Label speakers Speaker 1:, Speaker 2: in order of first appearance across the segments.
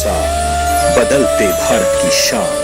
Speaker 1: अनुसार बदलते भारत की शान।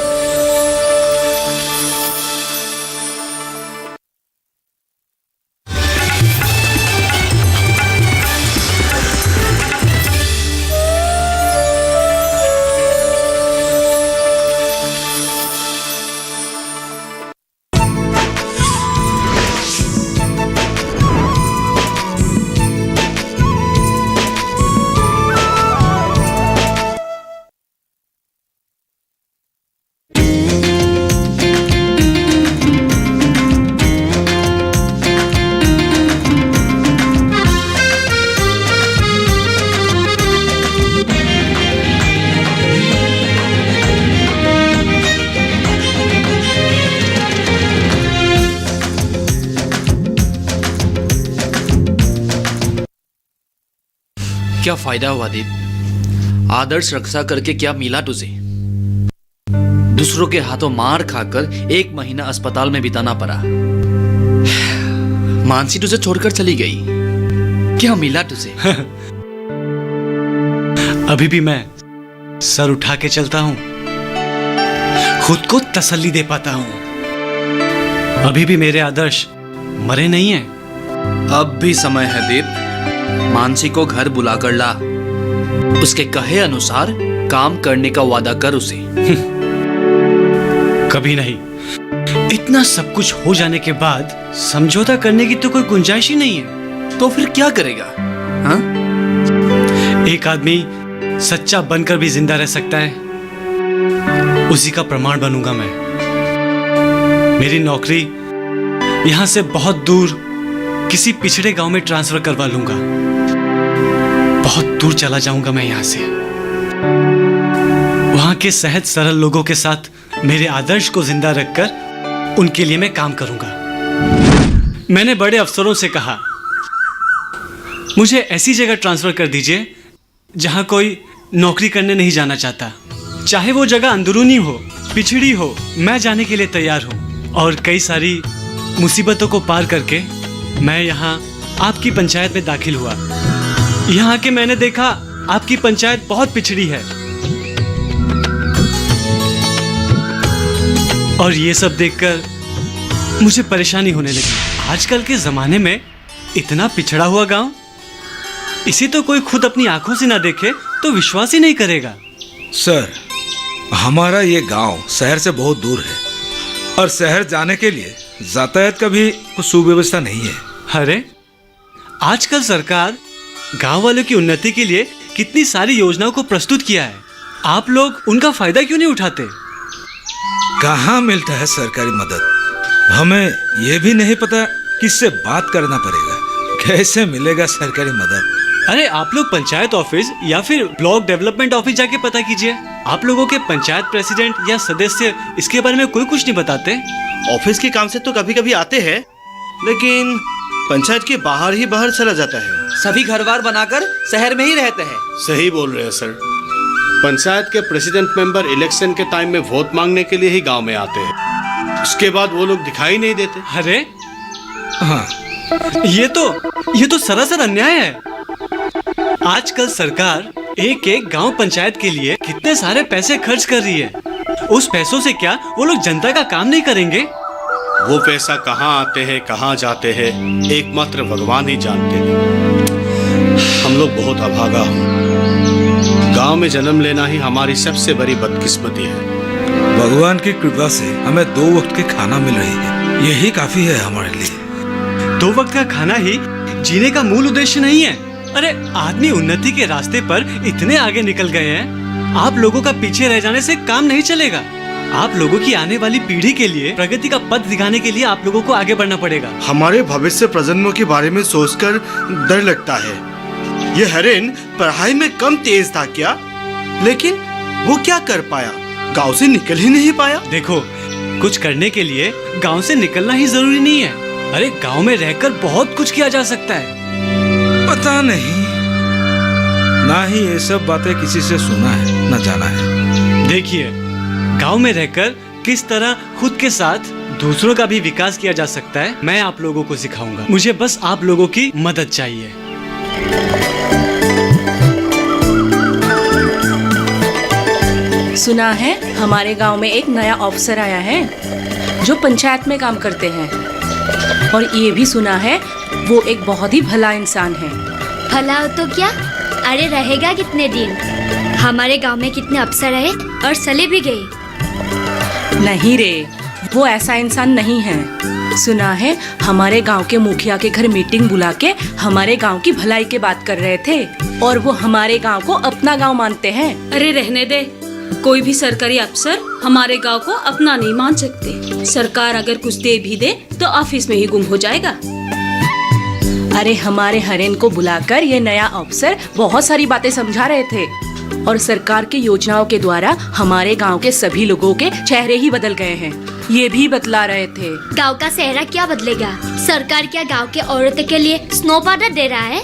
Speaker 2: क्या फायदा हुआ दीप? आदर्श रक्षा करके क्या मिला तुझे? दूसरों के हाथों मार खाकर 1 महीना अस्पताल में बिताना पड़ा। मानसी तुझे छोड़कर चली गई, क्या मिला तुझे?
Speaker 3: अभी भी मैं सर उठा के चलता हूं, खुद को तसल्ली दे पाता हूं। अभी भी मेरे आदर्श मरे नहीं हैं।
Speaker 2: अब भी समय है दीप, मानसी को घर बुलाकर ला, उसके कहे अनुसार काम करने का वादा कर उसे।
Speaker 3: कभी नहीं। इतना सब कुछ हो जाने के बाद समझौता करने की तो कोई गुंजाइश ही नहीं है।
Speaker 2: तो फिर क्या करेगा? हाँ?
Speaker 3: एक आदमी सच्चा बनकर भी जिंदा रह सकता है, उसी का प्रमाण बनूंगा मैं। मेरी नौकरी यहां से बहुत दूर किसी पिछड़े गांव में ट्रांसफर करवा लूंगा। बहुत दूर चला जाऊंगा मैं यहां से। वहां के सहज सरल लोगों के साथ मेरे आदर्श को जिंदा रखकर उनके लिए मैं काम करूंगा। मैंने बड़े अफसरों से कहा, मुझे ऐसी जगह ट्रांसफर कर दीजिए जहां कोई नौकरी करने नहीं जाना चाहता। चाहे वो जगह अंदरूनी हो, पिछड़ी हो, मैं जाने के लिए तैयार हूं। और कई सारी मुसीबतों को पार करके मैं यहाँ आपकी पंचायत में दाखिल हुआ। यहाँ आके मैंने देखा आपकी पंचायत बहुत पिछड़ी है, और ये सब देखकर मुझे परेशानी होने लगी। आजकल के जमाने में इतना पिछड़ा हुआ गांव, इसे तो कोई खुद अपनी आंखों से ना देखे तो विश्वास ही नहीं करेगा।
Speaker 4: सर, हमारा ये गांव शहर से बहुत दूर है और शहर जाने के लिए यातायात का भी कुछ सुव्यवस्था नहीं है।
Speaker 3: अरे, आजकल सरकार गांव वालों की उन्नति के लिए कितनी सारी योजनाओं को प्रस्तुत किया है। आप लोग उनका फायदा क्यों नहीं उठाते?
Speaker 4: कहाँ मिलता है सरकारी मदद? हमें यह भी नहीं पता किससे बात करना पड़ेगा, कैसे मिलेगा सरकारी मदद।
Speaker 3: अरे, आप लोग पंचायत ऑफिस या फिर ब्लॉक डेवलपमेंट ऑफिस जाके पता कीजिए। आप लोगों के पंचायत प्रेसिडेंट या सदस्य इसके बारे में कोई कुछ नहीं बताते।
Speaker 5: ऑफिस के काम से तो कभी कभी आते हैं, लेकिन पंचायत के बाहर ही बाहर चला जाता है।
Speaker 2: सभी घर-बार बनाकर शहर में ही रहते हैं।
Speaker 6: सही बोल रहे हैं सर। पंचायत के प्रेसिडेंट मेंबर इलेक्शन के टाइम में वोट मांगने के लिए ही गांव में आते हैं, उसके बाद वो लोग दिखाई नहीं देते।
Speaker 3: अरे
Speaker 4: हाँ,
Speaker 3: ये तो सरासर अन्याय है। आजकल सरकार एक एक गांव पंचायत के लिए कितने सारे पैसे खर्च कर रही है। उस पैसों से क्या वो लोग जनता का काम नहीं करेंगे?
Speaker 6: वो पैसा कहाँ आते हैं, कहाँ जाते हैं, एकमात्र भगवान ही जानते हैं। हम लोग बहुत अभागा हैं। गांव में जन्म लेना ही हमारी सबसे बड़ी बदकिस्मती है।
Speaker 4: भगवान की कृपा से हमें 2 वक्त की खाना मिल रही है, यही काफी है हमारे लिए।
Speaker 3: 2 वक्त का खाना ही जीने का मूल उद्देश्य नहीं है। अरे, आदमी उन्नति के रास्ते पर इतने आगे निकल गए हैं, आप लोगों का पीछे रह जाने से काम नहीं चलेगा। आप लोगों की आने वाली पीढ़ी के लिए प्रगति का पथ दिखाने के लिए आप लोगों को आगे बढ़ना पड़ेगा।
Speaker 5: हमारे भविष्य प्रजन्मों के बारे में सोचकर डर लगता है। ये हरिन पढ़ाई में कम तेज था क्या? लेकिन वो क्या कर पाया? गांव से निकल ही नहीं पाया।
Speaker 3: देखो, कुछ करने के लिए गांव से निकलना ही जरूरी नहीं है। अरे, गांव में रहकर बहुत कुछ किया जा सकता है।
Speaker 4: पता नहीं, ना ही ये सब बातें किसी से सुना है, ना जाना है।
Speaker 3: देखिए, गांव में रहकर किस तरह खुद के साथ दूसरों का भी विकास किया जा सकता है, मैं आप लोगों को सिखाऊंगा। मुझे बस आप लोगों की मदद चाहिए।
Speaker 7: सुना है हमारे गांव में एक नया ऑफिसर आया है जो पंचायत में काम करते हैं, और ये भी सुना है वो एक बहुत ही भला इंसान है।
Speaker 8: भला हो तो क्या, अरे रहेगा कितने दिन। हमारे गांव में कितने अफसर रहे और चले भी गए।
Speaker 7: नहीं रे, वो ऐसा इंसान नहीं है। सुना है हमारे गांव के मुखिया के घर मीटिंग बुला के हमारे गांव की भलाई की बात कर रहे थे, और वो हमारे गांव को अपना गांव मानते हैं।
Speaker 9: अरे रहने दे, कोई भी सरकारी अफसर हमारे गांव को अपना नहीं मान सकते। सरकार अगर कुछ दे भी दे तो ऑफिस में ही गुम हो जाएगा।
Speaker 7: अरे हमारे हरेन को बुलाकर ये नया अफसर बहुत सारी बातें समझा रहे थे, और सरकार की योजनाओं के द्वारा हमारे गांव के सभी लोगों के चेहरे ही बदल गए हैं, ये भी बतला रहे थे।
Speaker 8: गांव का चेहरा क्या बदलेगा? सरकार क्या गांव के औरतों के लिए स्नो पाउडर दे रहा है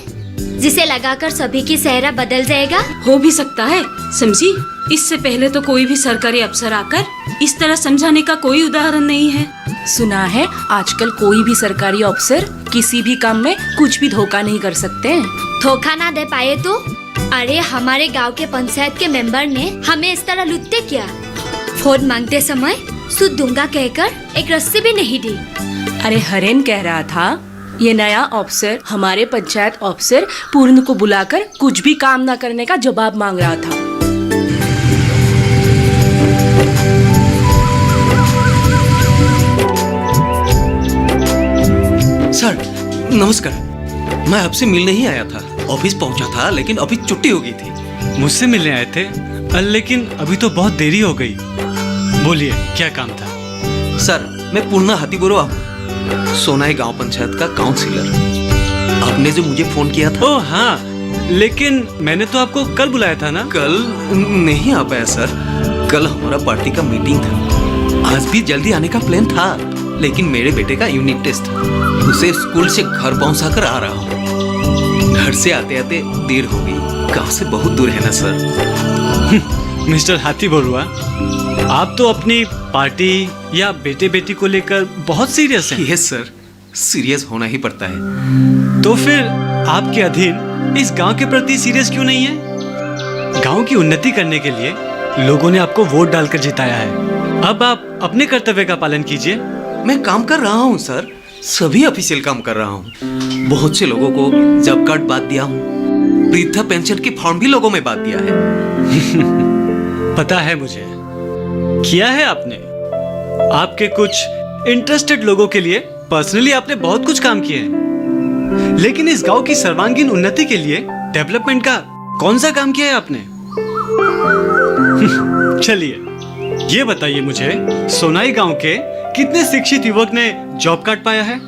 Speaker 8: जिसे लगाकर सभी की चेहरा बदल जाएगा?
Speaker 9: हो भी सकता है समझी। इससे पहले तो कोई भी सरकारी अफसर आकर इस तरह समझाने का कोई उदाहरण नहीं है।
Speaker 7: सुना है आजकल कोई भी सरकारी अफसर किसी भी काम में कुछ भी धोखा नहीं कर सकते।
Speaker 8: धोखा ना दे पाए तो? अरे हमारे गांव के पंचायत के मेंबर ने हमें इस तरह लूटते क्या? फोन मांगते समय सूद दूंगा कहकर एक रस्सी भी नहीं दी।
Speaker 7: अरे हरेन कह रहा था ये नया अफसर हमारे पंचायत अफसर पूर्ण को बुलाकर कुछ भी काम ना करने का जवाब मांग रहा था।
Speaker 10: सर नमस्कार, मैं आपसे मिलने ही आया था। ऑफिस पहुंचा था लेकिन अभी छुट्टी हो गई थी।
Speaker 3: मुझसे मिलने आए थे, लेकिन अभी तो बहुत देरी हो गई। बोलिए क्या काम था?
Speaker 10: सर मैं पूर्णा हाथीबुरुआ हूँ, सोनाई गांव पंचायत का काउंसिलर। आपने जो मुझे फोन किया था।
Speaker 3: ओह हाँ, लेकिन मैंने तो आपको कल बुलाया था ना।
Speaker 10: कल नहीं आ पाया सर, कल हमारा पार्टी का मीटिंग था। आज भी जल्दी आने का प्लान था, लेकिन मेरे बेटे का यूनिट टेस्ट था, उसे स्कूल से घर पहुंचा कर आ रहा हूँ। घर से आते आते देर हो गई। गांव से बहुत दूर है ना सर।
Speaker 3: मिस्टर हाथीबुरुआ, आप तो अपनी पार्टी या बेटे बेटी को लेकर बहुत सीरियस हैं।
Speaker 10: यस सर, सीरियस होना ही पड़ता है।
Speaker 3: तो फिर आपके अधीन इस गांव के प्रति सीरियस क्यों नहीं है? गांव की उन्नति करने के लिए लोगों ने आपको वोट डालकर जिताया है। अब आप अपने कर्तव्य का पालन कीजिए।
Speaker 10: मैं काम कर रहा हूँ सर, सभी ऑफिशियल काम कर रहा हूँ। बहुत से लोगों को जॉब कार्ड बांट दिया हूँ, वृद्धा पेंशन की फॉर्म भी लोगों में बांट दिया है।
Speaker 3: पता है मुझे, किया है आपने। आपके कुछ इंटरेस्टेड लोगों के लिए पर्सनली आपने बहुत कुछ काम किया है, लेकिन इस गांव की सर्वांगीण उन्नति के लिए डेवलपमेंट का कौन सा काम किया है आपने? चलिए ये बताइए मुझे, सोनाई गांव के कितने शिक्षित युवक ने जॉब कार्ड पाया है?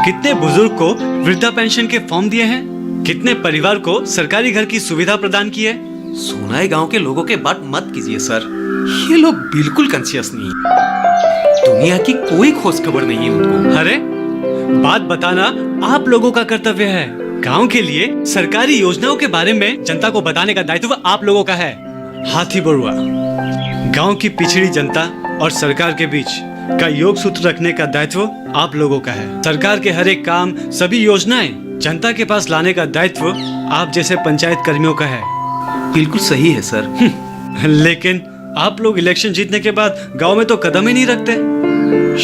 Speaker 3: कितने बुजुर्ग को वृद्धा पेंशन के फॉर्म दिए हैं? कितने परिवार को सरकारी घर की सुविधा प्रदान की है?
Speaker 10: सोनाई गांव के लोगों के बात मत कीजिए सर, ये लोग बिल्कुल कॉन्शियस नहीं। दुनिया की कोई खोज खबर नहीं है उनको।
Speaker 3: अरे बात बताना आप लोगों का कर्तव्य है। गांव के लिए सरकारी योजनाओं के बारे में जनता को बताने का दायित्व आप लोगों का है। हाथीबुरुआ, गांव की पिछड़ी जनता और सरकार के बीच का योग सूत्र रखने का दायित्व आप लोगों का है। सरकार के हर एक काम, सभी योजनाएं जनता के पास लाने का दायित्व आप जैसे पंचायत कर्मियों का है।
Speaker 10: बिल्कुल सही है सर।
Speaker 3: लेकिन आप लोग इलेक्शन जीतने के बाद गांव में तो कदम ही नहीं रखते।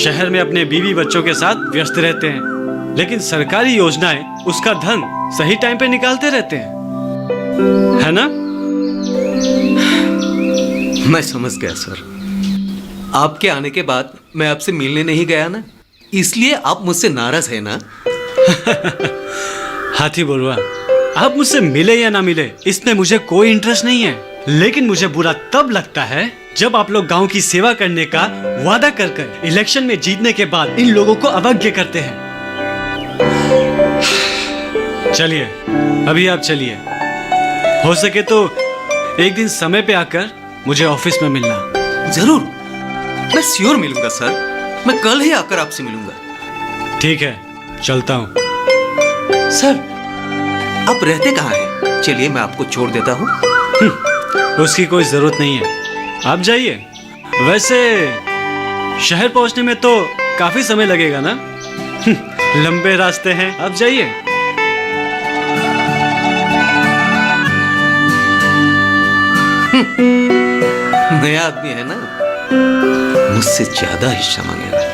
Speaker 3: शहर में अपने बीवी बच्चों के साथ व्यस्त रहते हैं, लेकिन सरकारी योजनाएं, उसका धन सही टाइम पे निकालते रहते हैं, है ना?
Speaker 10: मैं समझ गया सर। आपके आने के बाद मैं आपसे मिलने नहीं गया ना, इसलिए आप मुझसे नाराज है ना?
Speaker 3: हाथीबुरुआ, आप मुझसे मिले या ना मिले इसमें मुझे कोई इंटरेस्ट नहीं है, लेकिन मुझे बुरा तब लगता है जब आप लोग गांव की सेवा करने का वादा कर इलेक्शन में जीतने के बाद इन लोगों को अवज्ञा करते हैं। चलिए अभी आप चलिए, हो सके तो एक दिन समय पे आकर मुझे ऑफिस में मिलना।
Speaker 10: जरूर, मैं श्योर मिलूंगा सर। मैं कल ही आकर आपसे मिलूंगा।
Speaker 3: ठीक है, चलता हूँ।
Speaker 10: सर आप रहते कहाँ हैं? चलिए मैं आपको छोड़ देता हूँ।
Speaker 3: उसकी कोई जरूरत नहीं है, आप जाइए। वैसे शहर पहुंचने में तो काफी समय लगेगा ना? लंबे रास्ते हैं, आप जाइए।
Speaker 10: नया आदमी है ना, मुझसे ज्यादा हिस्सा मांगेगा।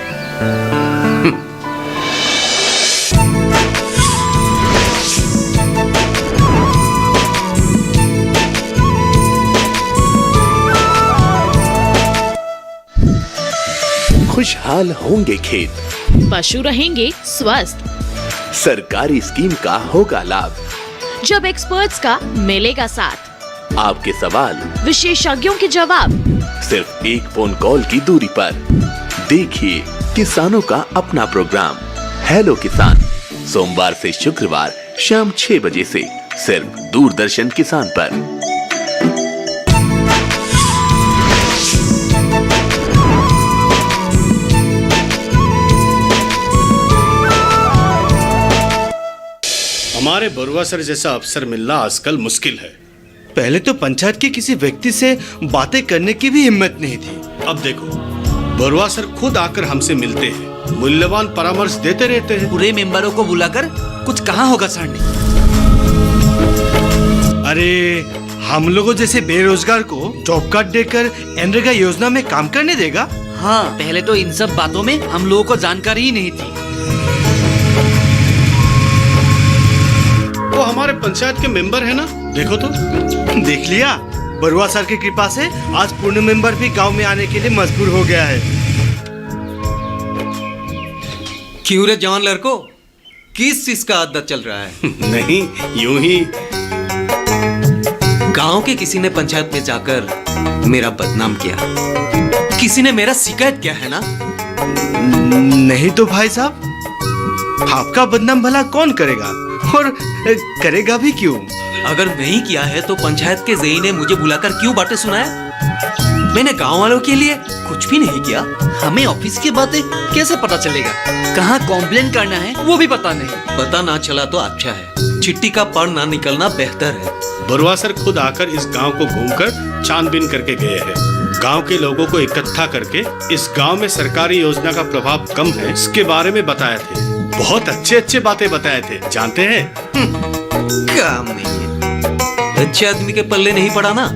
Speaker 1: खुशहाल होंगे खेत,
Speaker 11: पशु रहेंगे स्वस्थ,
Speaker 1: सरकारी स्कीम का होगा लाभ,
Speaker 11: जब एक्सपर्ट्स का मिलेगा साथ,
Speaker 1: आपके सवाल
Speaker 11: विशेषज्ञों के जवाब,
Speaker 1: सिर्फ एक फोन कॉल की दूरी पर। देखिए किसानों का अपना प्रोग्राम हेलो किसान, सोमवार से शुक्रवार शाम 6 बजे से सिर्फ दूरदर्शन किसान पर।
Speaker 6: हमारे बरुआ सर जैसा अफसर मिलना आजकल मुश्किल है।
Speaker 5: पहले तो पंचायत के किसी व्यक्ति से बातें करने की भी हिम्मत नहीं थी।
Speaker 6: अब देखो, बरुआ सर खुद आकर हमसे मिलते हैं, मूल्यवान परामर्श देते रहते हैं।
Speaker 2: पूरे मेंबरों को बुलाकर कुछ कहा होगा सर ने?
Speaker 5: अरे हम लोगों जैसे बेरोजगार को जॉब कार्ड देकर एनरेगा योजना में काम करने देगा?
Speaker 2: हाँ, पहले तो इन सब बातों में हम लोगों को जानकारी ही नहीं थी।
Speaker 6: वो हमारे पंचायत के मेंबर है ना, देखो तो।
Speaker 5: देख लिया, बरुआ सर की कृपा से आज पूर्ण मेंबर भी गांव में आने के लिए मजबूर हो गया है।
Speaker 10: क्यों रे जवान लड़को, किस चीज का आदत चल रहा है?
Speaker 6: नहीं, यूं ही।
Speaker 10: गांव के किसी ने पंचायत में जाकर मेरा बदनाम किया, किसी ने मेरा शिकायत किया है ना?
Speaker 5: नहीं तो भाई साहब, आपका बदनाम भला कौन करेगा, और करेगा भी क्यों?
Speaker 10: अगर नहीं किया है तो पंचायत के जेई ने मुझे बुलाकर क्यों बातें सुनाया? मैंने गांव वालों के लिए कुछ भी नहीं किया।
Speaker 2: हमें ऑफिस की बातें कैसे पता चलेगा? कहाँ कॉम्प्लेन करना है वो भी पता नहीं।
Speaker 10: पता ना चला तो अच्छा है, चिट्ठी का पढ़ ना निकलना बेहतर है।
Speaker 6: बरुआ सर खुद आकर इस गांव को घूमकर छानबीन करके गए हैं। गांव के लोगों को इकट्ठा करके इस गांव में सरकारी योजना का प्रभाव कम है इसके बारे में बताए थे। बहुत अच्छे बातें बताए थे, जानते हैं?
Speaker 10: काम नहीं है, अच्छे आदमी के पल्ले नहीं पड़ा ना,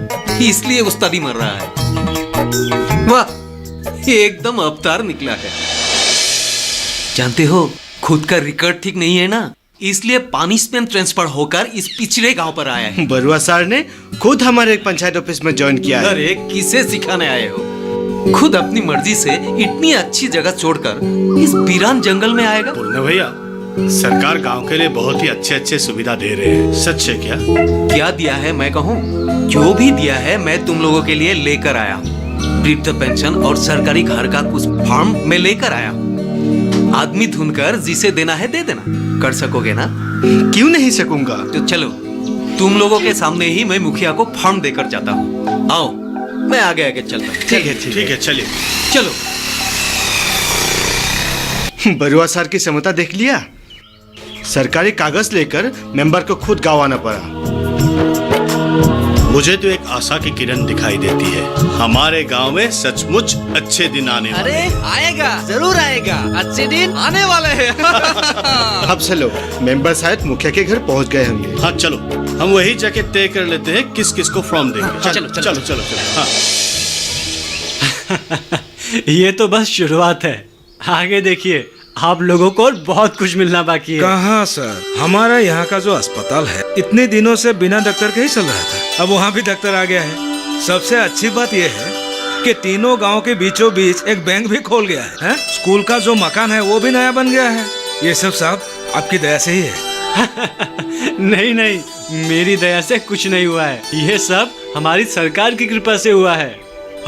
Speaker 10: इसलिए उस्तादी मर रहा है। वाह, एकदम अवतार निकला है। जानते हो, खुद का रिकॉर्ड ठीक नहीं है ना, इसलिए पनिशमेंट ट्रांसफर होकर इस पिछड़े गांव पर आया है।
Speaker 5: बरुआ सर ने खुद हमारे पंचायत ऑफिस में ज्वाइन किया है।
Speaker 10: अरे किसे सिखाने आए हो? खुद अपनी मर्जी से इतनी अच्छी जगह छोड़कर इस वीरान जंगल में आएगा?
Speaker 6: पूर्ण भैया, सरकार गांव के लिए बहुत ही अच्छे सुविधा दे रहे हैं। सच है क्या?
Speaker 10: क्या दिया है मैं कहूँ? जो भी दिया है मैं तुम लोगों के लिए लेकर आया हूँ। वृद्ध पेंशन और सरकारी घर का कुछ फॉर्म मैं लेकर आया हूँ। आदमी ढूंढकर जिसे देना है दे देना। कर सकोगे ना?
Speaker 5: क्यों नहीं सकूंगा।
Speaker 10: तो चलो, तुम लोगों के सामने ही मैं मुखिया को फॉर्म देकर जाता हूँ। आओ, मैं आगे आगे चलता हूँ।
Speaker 6: ठीक है, चलिए।
Speaker 10: चलो।
Speaker 5: बरुआ सर की क्षमता देख लिया, सरकारी कागज लेकर मेंबर को खुद गाँव आना पड़ा।
Speaker 6: मुझे तो एक आशा की किरण दिखाई देती है। हमारे गांव में सचमुच अच्छे दिन आने वाले।
Speaker 2: अरे आएगा, जरूर आएगा, अच्छे दिन आने वाले हैं।
Speaker 5: अब चलो, मेंबर शायद मुखिया के घर पहुंच गए होंगे।
Speaker 6: हाँ चलो, हम वही जाके तय कर लेते हैं किस किस को फॉर्म देंगे। चलो। हाँ।
Speaker 3: ये तो बस शुरुआत है, आगे देखिए आप लोगों को बहुत कुछ मिलना बाकी है।
Speaker 4: कहाँ सर, हमारा यहाँ का जो अस्पताल है इतने दिनों से बिना डॉक्टर के ही चल रहा था, अब वहाँ भी डॉक्टर आ गया है। सबसे अच्छी बात यह है कि तीनों गांव के बीचों बीच एक बैंक भी खोल गया है? स्कूल का जो मकान है वो भी नया बन गया है। ये सब साहब आपकी दया से ही है।
Speaker 3: नहीं, मेरी दया से कुछ नहीं हुआ है, ये सब हमारी सरकार की कृपा से हुआ है।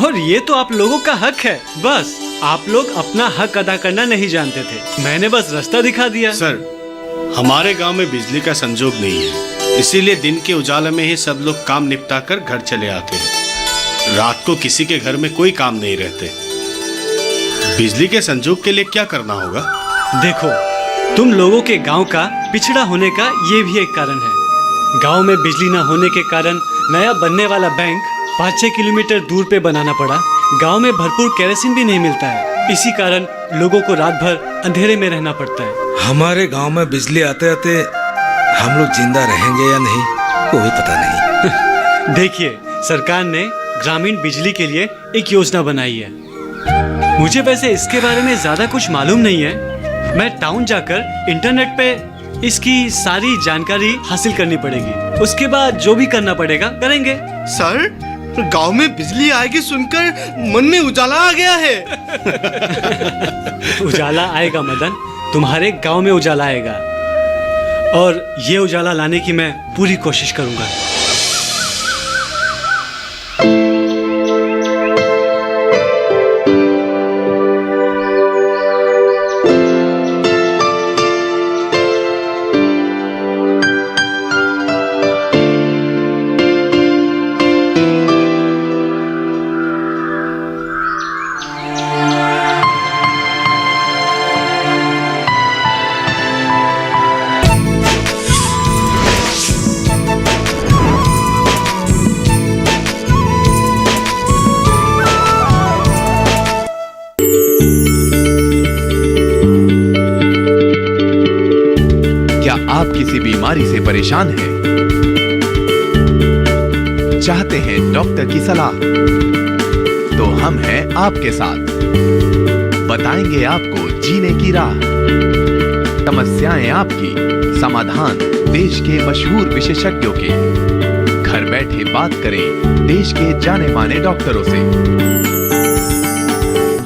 Speaker 3: और ये तो आप लोगों का हक है, बस आप लोग अपना हक अदा करना नहीं जानते थे, मैंने बस रास्ता दिखा दिया।
Speaker 6: सर, हमारे गांव में बिजली का संजोग नहीं है, इसीलिए दिन के उजाले में ही सब लोग काम निपटा कर घर चले आते हैं। रात को किसी के घर में कोई काम नहीं रहते। बिजली के संजोग के लिए क्या करना होगा?
Speaker 3: देखो, तुम लोगों के गांव का पिछड़ा होने का ये भी एक कारण है। गांव में बिजली न होने के कारण नया बनने वाला बैंक 5-6 किलोमीटर दूर पे बनाना पड़ा। गांव में भरपूर केरोसिन भी नहीं मिलता है, इसी कारण लोगों को रात भर अंधेरे में रहना पड़ता है।
Speaker 4: हमारे गांव में बिजली आते आते हम लोग जिंदा रहेंगे या नहीं वो भी पता नहीं।
Speaker 3: देखिए, सरकार ने ग्रामीण बिजली के लिए एक योजना बनाई है। मुझे वैसे इसके बारे में ज्यादा कुछ मालूम नहीं है। मैं टाउन जाकर इंटरनेट पे इसकी सारी जानकारी हासिल करनी पड़ेगी। उसके बाद जो भी करना पड़ेगा करेंगे।
Speaker 5: सर, गांव में बिजली आएगी सुनकर मन में उजाला आ गया है।
Speaker 3: उजाला आएगा मदन, तुम्हारे गांव में उजाला आएगा, और ये उजाला लाने की मैं पूरी कोशिश करूंगा।
Speaker 1: आप किसी बीमारी से परेशान हैं? चाहते हैं डॉक्टर की सलाह? तो हम हैं आपके साथ। बताएंगे आपको जीने की राह। समस्याएं आपकी, समाधान देश के मशहूर विशेषज्ञों के। घर बैठे बात करें देश के जाने माने डॉक्टरों से।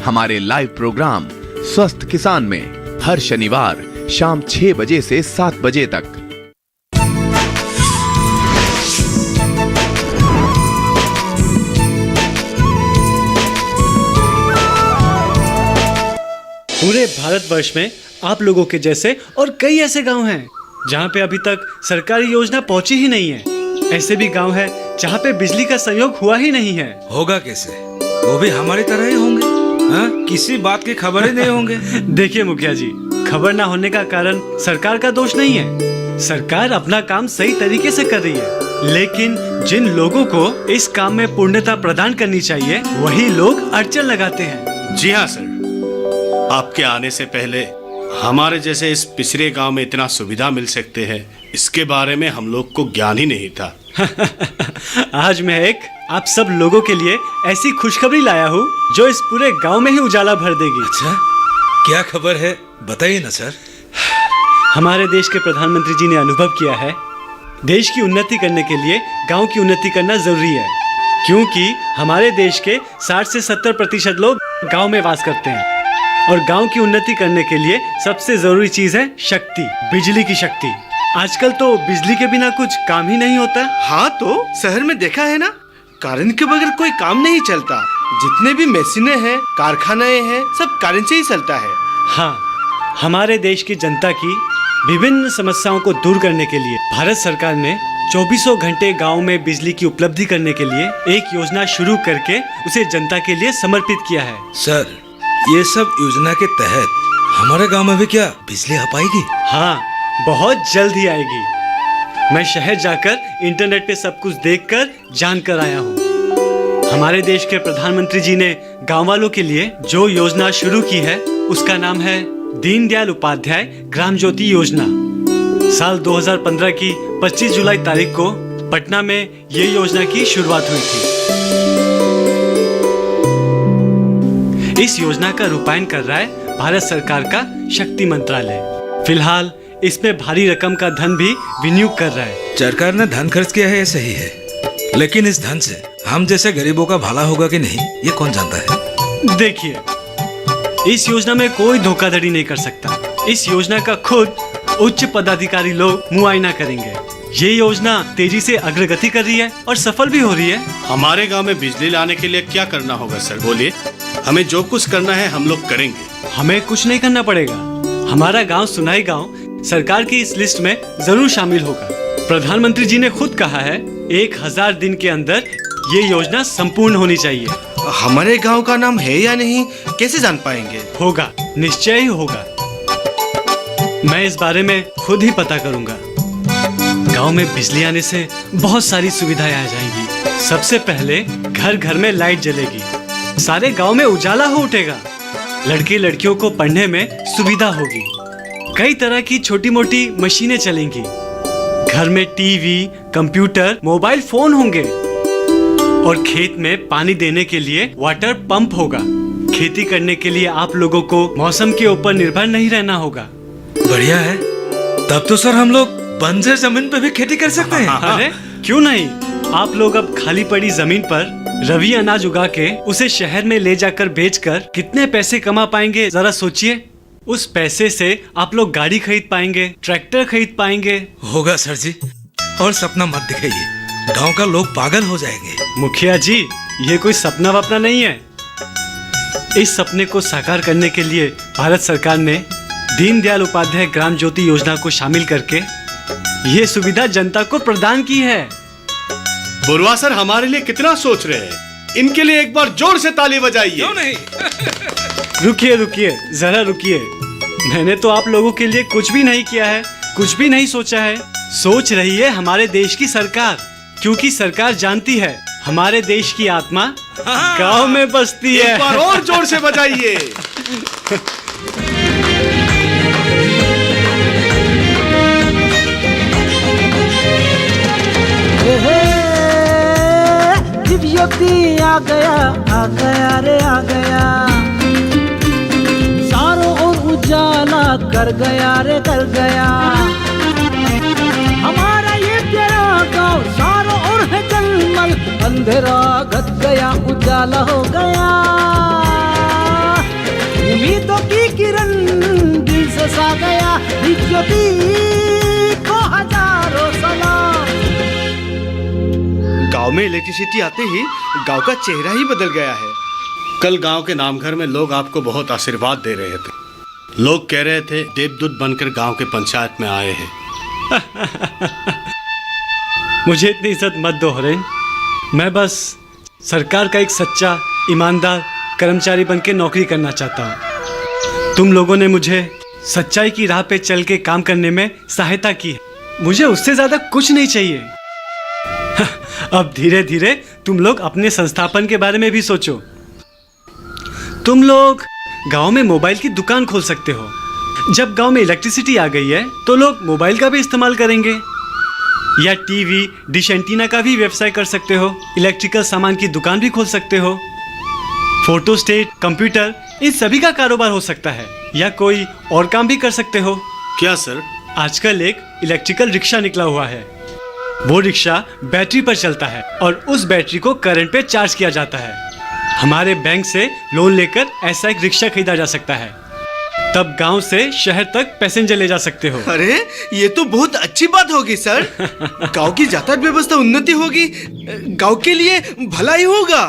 Speaker 1: हमारे लाइव प्रोग्राम स्वस्थ किसान में हर शनिवार शाम 6 बजे से 7 बजे तक।
Speaker 3: पूरे भारतवर्ष में आप लोगों के जैसे और कई ऐसे गांव हैं जहां पे अभी तक सरकारी योजना पहुंची ही नहीं है। ऐसे भी गांव है जहां पे बिजली का सहयोग हुआ ही नहीं है।
Speaker 4: होगा कैसे? वो भी हमारी तरह ही होंगे। हाँ? किसी बात की खबर ही नहीं होंगे।
Speaker 3: देखिए मुखिया जी, खबर ना होने का कारण सरकार का दोष नहीं है। सरकार अपना काम सही तरीके से कर रही है, लेकिन जिन लोगों को इस काम में पूर्णता प्रदान करनी चाहिए वही लोग अड़चन लगाते हैं।
Speaker 6: जी हाँ सर, आपके आने से पहले हमारे जैसे इस पिछड़े गांव में इतना सुविधा मिल सकते हैं, इसके बारे में हम लोग को ज्ञान ही नहीं था।
Speaker 3: आज मैं एक आप सब लोगों के लिए ऐसी खुशखबरी लाया हूँ जो इस पूरे गांव में ही उजाला भर देगी।
Speaker 4: अच्छा, क्या खबर है? बताइए ना सर।
Speaker 3: हमारे देश के प्रधानमंत्री जी ने अनुभव किया है, देश की उन्नति करने के लिए गांव की उन्नति करना जरूरी है, क्योंकि हमारे देश के 60 से 70% लोग गांव में वास करते हैं, और गांव की उन्नति करने के लिए सबसे जरूरी चीज है शक्ति, बिजली की शक्ति। आजकल तो बिजली के बिना कुछ काम ही नहीं होता।
Speaker 5: हाँ, तो शहर में देखा है ना, करंट के बगैर कोई काम नहीं चलता। जितने भी मशीनें हैं, कारखाने हैं, सब करंट से ही चलता है।
Speaker 3: हाँ, हमारे देश की जनता की विभिन्न समस्याओं को दूर करने के लिए भारत सरकार ने 24 घंटे गांव में बिजली की उपलब्धि करने के लिए एक योजना शुरू करके उसे जनता के लिए समर्पित किया है।
Speaker 4: सर, ये सब योजना के तहत हमारे गांव में भी क्या बिजली आ पाएगी?
Speaker 3: हाँ, बहुत जल्द ही आएगी। मैं शहर जाकर इंटरनेट पे सब कुछ देखकर जानकर आया हूँ। हमारे देश के प्रधानमंत्री जी ने गांव वालों के लिए जो योजना शुरू की है उसका नाम है दीनदयाल उपाध्याय ग्राम ज्योति योजना। साल 2015 की 25 जुलाई तारीख को पटना में ये योजना की शुरुआत हुई थी। इस योजना का रूपायन कर रहा है भारत सरकार का शक्ति मंत्रालय। फिलहाल इसमें भारी रकम का धन भी विनियोग कर रहा है।
Speaker 4: सरकार ने धन खर्च किया है, ये सही है, लेकिन इस धन से हम जैसे गरीबों का भला होगा कि नहीं, ये कौन जानता है।
Speaker 3: देखिए, इस योजना में कोई धोखाधड़ी नहीं कर सकता। इस योजना का खुद उच्च पदाधिकारी लोग मुआयना करेंगे। ये योजना तेजी से अग्रगति कर रही है और सफल भी हो रही है।
Speaker 6: हमारे गांव में बिजली लाने के लिए क्या करना होगा सर, बोलिए। हमें जो कुछ करना है हम लोग करेंगे।
Speaker 3: हमें कुछ नहीं करना पड़ेगा। हमारा गांव सुनाई गांव सरकार की इस लिस्ट में जरूर शामिल होगा। प्रधानमंत्री जी ने खुद कहा है 1000 दिन के अंदर ये योजना संपूर्ण होनी चाहिए।
Speaker 5: हमारे गांव का नाम है या नहीं, कैसे जान पाएंगे?
Speaker 3: होगा, निश्चय ही होगा। मैं इस बारे में खुद ही पता करूंगा। गांव में बिजली आने से बहुत सारी सुविधाएं आ जाएंगी। सबसे पहले घर घर में लाइट जलेगी, सारे गांव में उजाला हो उठेगा, लड़के लड़कियों को पढ़ने में सुविधा होगी, कई तरह की छोटी मोटी मशीनें चलेंगी, घर में टीवी, कंप्यूटर, मोबाइल फोन होंगे, और खेत में पानी देने के लिए वाटर पंप होगा। खेती करने के लिए आप लोगों को मौसम के ऊपर निर्भर नहीं रहना होगा।
Speaker 4: बढ़िया है। तब तो सर हम लोग बंजर जमीन पे भी खेती कर सकते हैं।
Speaker 3: अरे क्यों नहीं, आप लोग अब खाली पड़ी जमीन पर रवि अनाज उगा के उसे शहर में ले जाकर बेचकर कितने पैसे कमा पाएंगे जरा सोचिए। उस पैसे से आप लोग गाड़ी खरीद पाएंगे, ट्रैक्टर खरीद पाएंगे।
Speaker 4: होगा सर जी, और सपना मत दिखाइए, गांव का लोग पागल हो जाएंगे।
Speaker 3: मुखिया जी, ये कोई सपना वपना नहीं है। इस सपने को साकार करने के लिए भारत सरकार ने दीनदयाल उपाध्याय ग्राम ज्योति योजना को शामिल करके ये सुविधा जनता को प्रदान की है।
Speaker 6: बुरवा सर हमारे लिए कितना सोच रहे हैं, इनके लिए एक बार जोर से ताली बजाइए।
Speaker 4: क्यों नहीं?
Speaker 3: रुकिए जरा रुकिए। मैंने तो आप लोगों के लिए कुछ भी नहीं किया है, कुछ भी नहीं सोचा है। सोच रही है हमारे देश की सरकार, क्योंकि सरकार जानती है हमारे देश की आत्मा गांव में बसती है।
Speaker 6: एक बार और जोर से बजाइए।
Speaker 12: दिव्योती आ गया रे आ गया, चारों ओर उजाला कर गया रे कर गया। हमारा ये तेरा गांव चारों ओर है जलमल, अंधेरा घट गया उजाला हो गया। उम्मीदों की किरण दिल से सा गया, दिव्योती को हजारों सलाम।
Speaker 5: गांव में इलेक्ट्रिसिटी आते ही गांव का चेहरा ही बदल गया है।
Speaker 6: कल गांव के नामघर में लोग आपको बहुत आशीर्वाद दे रहे थे। लोग कह रहे थे देवदूत बनकर गांव के पंचायत में आए हैं।
Speaker 3: मुझे इतनी इज्जत मत दो हरेन। मैं बस सरकार का एक सच्चा ईमानदार कर्मचारी बन के नौकरी करना चाहता हूँ। तुम लोगों ने मुझे सच्चाई की राह पे चल के काम करने में सहायता की है, मुझे उससे ज्यादा कुछ नहीं चाहिए। अब धीरे धीरे तुम लोग अपने संस्थापन के बारे में भी सोचो। तुम लोग गांव में मोबाइल की दुकान खोल सकते हो। जब गांव में इलेक्ट्रिसिटी आ गई है तो लोग मोबाइल का भी इस्तेमाल करेंगे, या टीवी डिश एंटीना का भी व्यवसाय कर सकते हो। इलेक्ट्रिकल सामान की दुकान भी खोल सकते हो। फोटो स्टेट, कंप्यूटर, इन सभी का कारोबार हो सकता है, या कोई और काम भी कर सकते हो।
Speaker 6: क्या सर?
Speaker 3: आजकल एक इलेक्ट्रिकल रिक्शा निकला हुआ है। वो रिक्शा बैटरी पर चलता है और उस बैटरी को करंट पे चार्ज किया जाता है। हमारे बैंक से लोन लेकर ऐसा एक रिक्शा खरीदा जा सकता है। तब गांव से शहर तक पैसेंजर ले जा सकते हो।
Speaker 5: अरे ये तो बहुत अच्छी बात होगी सर। गांव की यातायात व्यवस्था उन्नति होगी, गांव के लिए भला ही होगा।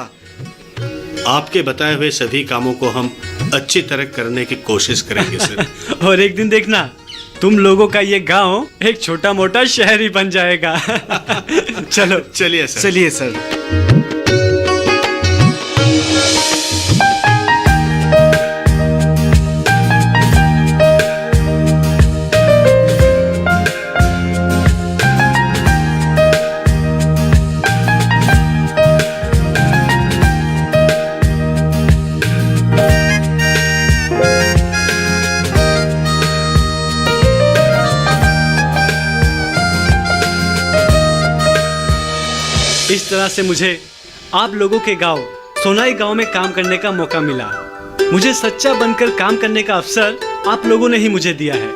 Speaker 6: आपके बताए हुए सभी कामों को हम अच्छी तरह करने की कोशिश करेंगे सर।
Speaker 3: और एक दिन देखना, तुम लोगों का ये गांव एक छोटा मोटा शहर ही बन जाएगा। चलो
Speaker 6: चलिए सर।
Speaker 5: चलिए सर।
Speaker 3: इस तरह से मुझे आप लोगों के गांव सोनाई गांव में काम करने का मौका मिला। मुझे सच्चा बनकर काम करने का अवसर आप लोगों ने ही मुझे दिया है,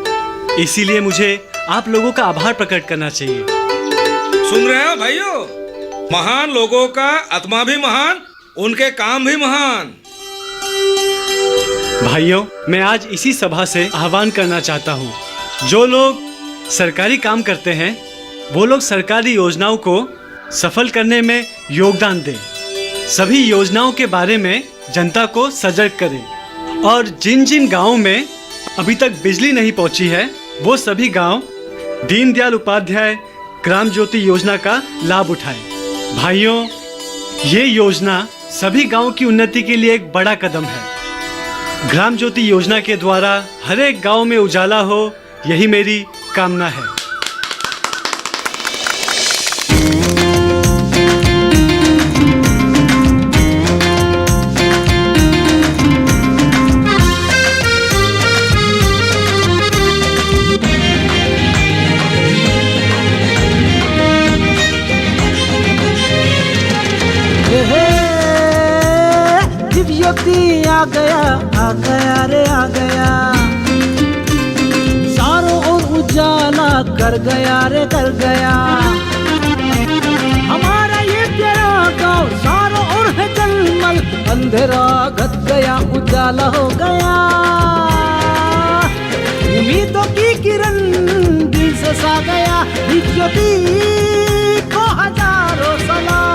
Speaker 3: इसीलिए मुझे आप लोगों का आभार प्रकट करना चाहिए।
Speaker 4: सुन रहे हो भाइयों, महान लोगों का आत्मा भी महान, उनके काम भी महान।
Speaker 3: भाइयों, मैं आज इसी सभा से आह्वान करना चाहता हूँ, जो लोग सरकारी काम करते हैं वो लोग सरकारी योजनाओं को सफल करने में योगदान दें। सभी योजनाओं के बारे में जनता को सजग करें, और जिन जिन गांवों में अभी तक बिजली नहीं पहुंची है वो सभी गांव दीनदयाल उपाध्याय ग्राम ज्योति योजना का लाभ उठाएं। भाइयों, ये योजना सभी गांवों की उन्नति के लिए एक बड़ा कदम है। ग्राम ज्योति योजना के द्वारा हर एक गांव में उजाला हो, यही मेरी कामना है।
Speaker 12: आ गया रे आ गया, चारों ओर उजाला कर गया रे कर गया। हमारा ये तेरा गांव चारों ओर है जलमल, अंधेरा घट गया उजाला हो गया। उम्मीदों की किरण दिल से सा गया, ज्योति को हजारों सलाम।